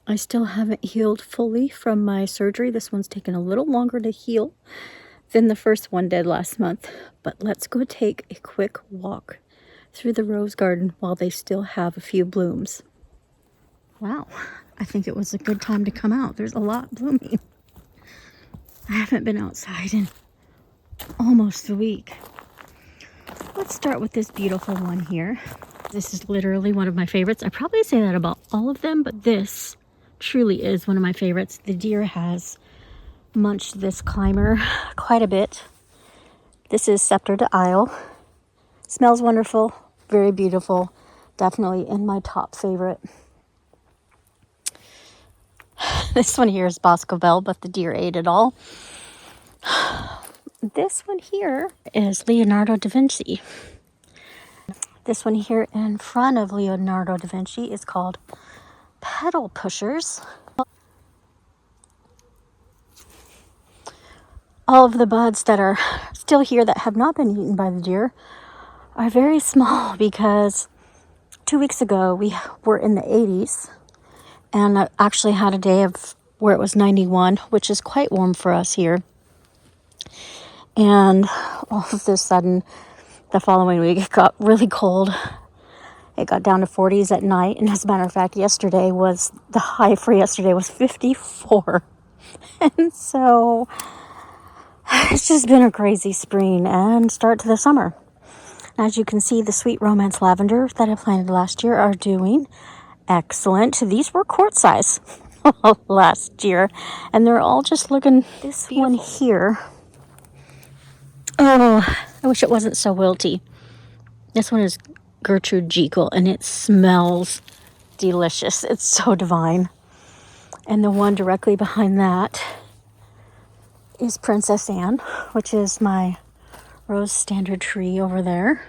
I still haven't healed fully from my surgery. This one's taken a little longer to heal than the first one did last month. But let's go take a quick walk through the rose garden while they still have a few blooms. Wow, I think it was a good time to come out. There's a lot blooming. I haven't been outside in almost a week. Let's start with this beautiful one here. This is literally one of my favorites. I probably say that about all of them, but this truly is one of my favorites. The deer has munched this climber quite a bit. This is Scepter d'Isle. Smells wonderful, very beautiful. Definitely in my top favorite. This one here is Boscobel, but the deer ate it all. This one here is Leonardo da Vinci. This one here in front of Leonardo da Vinci is called Petal Pushers. All of the buds that are still here that have not been eaten by the deer are very small because 2 weeks ago we were in the 80s and I actually had a day of where it was 91, which is quite warm for us here. And all of a sudden, the following week, it got really cold. It got down to 40s at night. And as a matter of fact, the high for yesterday was 54. And so it's just been a crazy spring and start to the summer. As you can see, the Sweet Romance lavender that I planted last year are doing excellent. These were quart size last year. And they're all just looking this beautiful. One here. Oh, I wish it wasn't so wilty. This one is Gertrude Jekyll, and it smells delicious. It's so divine. And the one directly behind that is Princess Anne, which is my rose standard tree over there.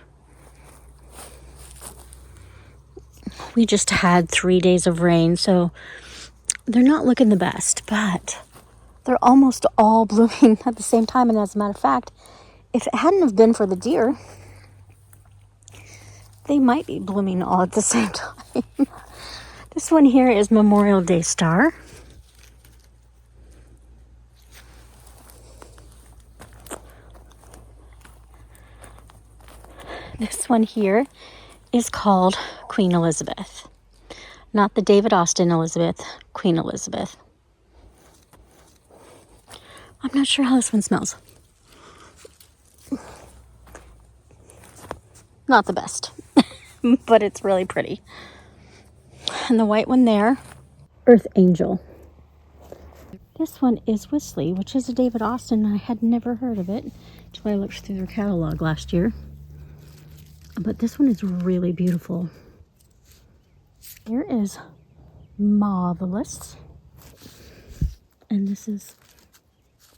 We just had 3 days of rain, so they're not looking the best, but they're almost all blooming at the same time. And as a matter of fact, if it hadn't have been for the deer, they might be blooming all at the same time. This one here is Memorial Day Star. This one here is called Queen Elizabeth. Not the David Austin Elizabeth, Queen Elizabeth. I'm not sure how this one smells. Not the best, but it's really pretty. And the white one there, Earth Angel. This one is Whistly, which is a David Austin. I had never heard of it until I looked through their catalog last year. But this one is really beautiful. Here is Marvelous. And this is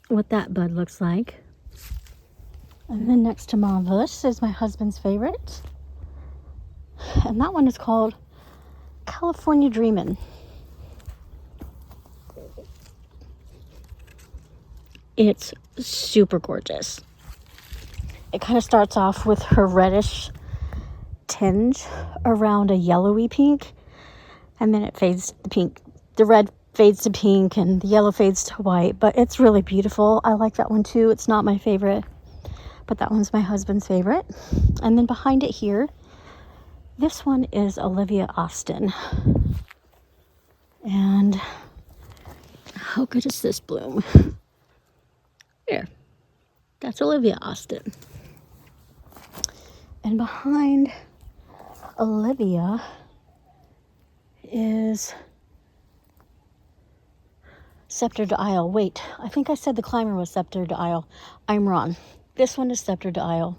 what that bud looks like. And then next to Marvelous is my husband's favorite. And that one is called California Dreamin'. It's super gorgeous. It kind of starts off with her reddish tinge around a yellowy pink. And then it fades to pink. The red fades to pink and the yellow fades to white. But it's really beautiful. I like that one too. It's not my favorite, but that one's my husband's favorite. And then behind it here, this one is Olivia Austin. And how good is this bloom? Here, that's Olivia Austin. And behind Olivia is Scepter d'Isle. Wait, I think I said the climber was Scepter d'Isle. I'm wrong. This one is Scepter d'Isle.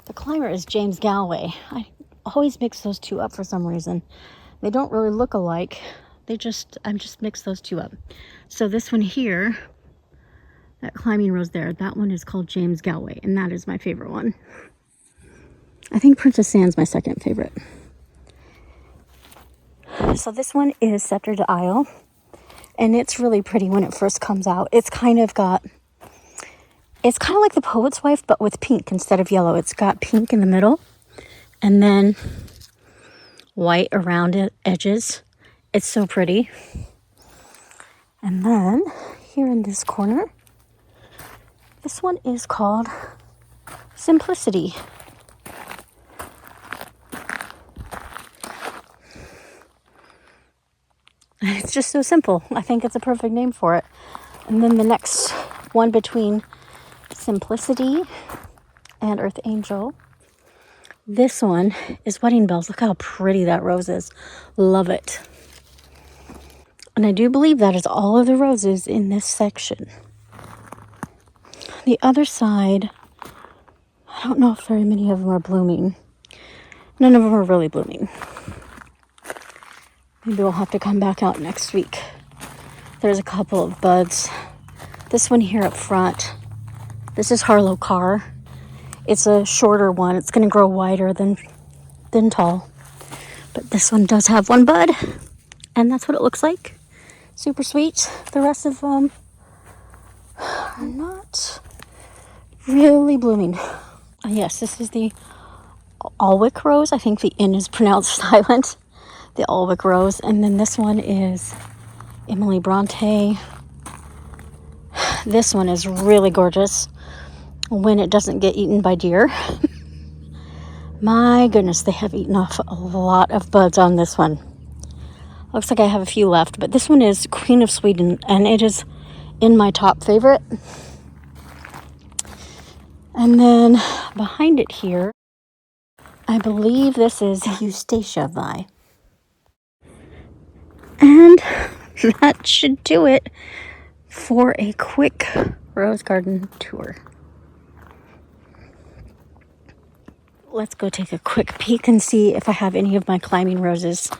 The climber is James Galway. I always mix those two up for some reason. They don't really look alike. I just mixed those two up. So this one here, that climbing rose there, that one is called James Galway, and that is my favorite one. I think Princess Anne's my second favorite. So this one is Scepter d'Isle, and it's really pretty when it first comes out. It's kind of like the Poet's Wife, but with pink instead of yellow. It's got pink in the middle, and then white around it edges. It's so pretty. And then here in this corner, this one is called Simplicity. It's just so simple. I think it's a perfect name for it. And then the next one between Simplicity and Earth Angel, this one is Wedding Bells. Look how pretty that rose is. Love it. And I do believe that is all of the roses in this section. The other side, I don't know if very many of them are blooming. None of them are really blooming. Maybe we'll have to come back out next week. There's a couple of buds. This one here up front, this is Harlow Carr. It's a shorter one. It's going to grow wider than tall. But this one does have one bud, and that's what it looks like. Super sweet. The rest of them are not really blooming. Yes, this is the Alwick Rose. I think the N is pronounced silent. The Alwick Rose. And then this one is Emily Bronte. This one is really gorgeous when it doesn't get eaten by deer. My goodness, they have eaten off a lot of buds on this one. Looks like I have a few left, but this one is Queen of Sweden, and it is in my top favorite. And then behind it here, I believe this is Eustacia Vi. And that should do it for a quick rose garden tour. Let's go take a quick peek and see if I have any of my climbing roses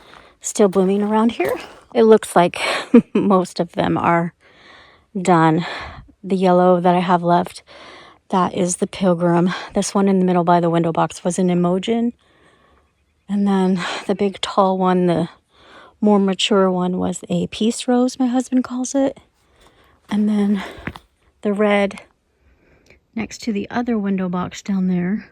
still blooming around here. It looks like most of them are done. The yellow that I have left, that is the Pilgrim. This one in the middle by the window box was an Imogen. And then the big tall one, the more mature one, was a Peace Rose, my husband calls it. And then the red next to the other window box down there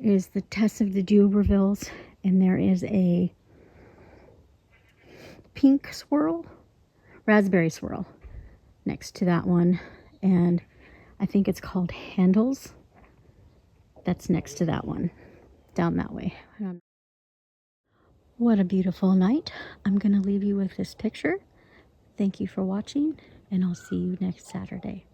is the Tess of the D'Urbervilles, and there is a pink swirl, raspberry swirl next to that one, and I think it's called Handles. That's next to that one, down that way. What a beautiful night. I'm gonna leave you with this picture. Thank you for watching, and I'll see you next Saturday.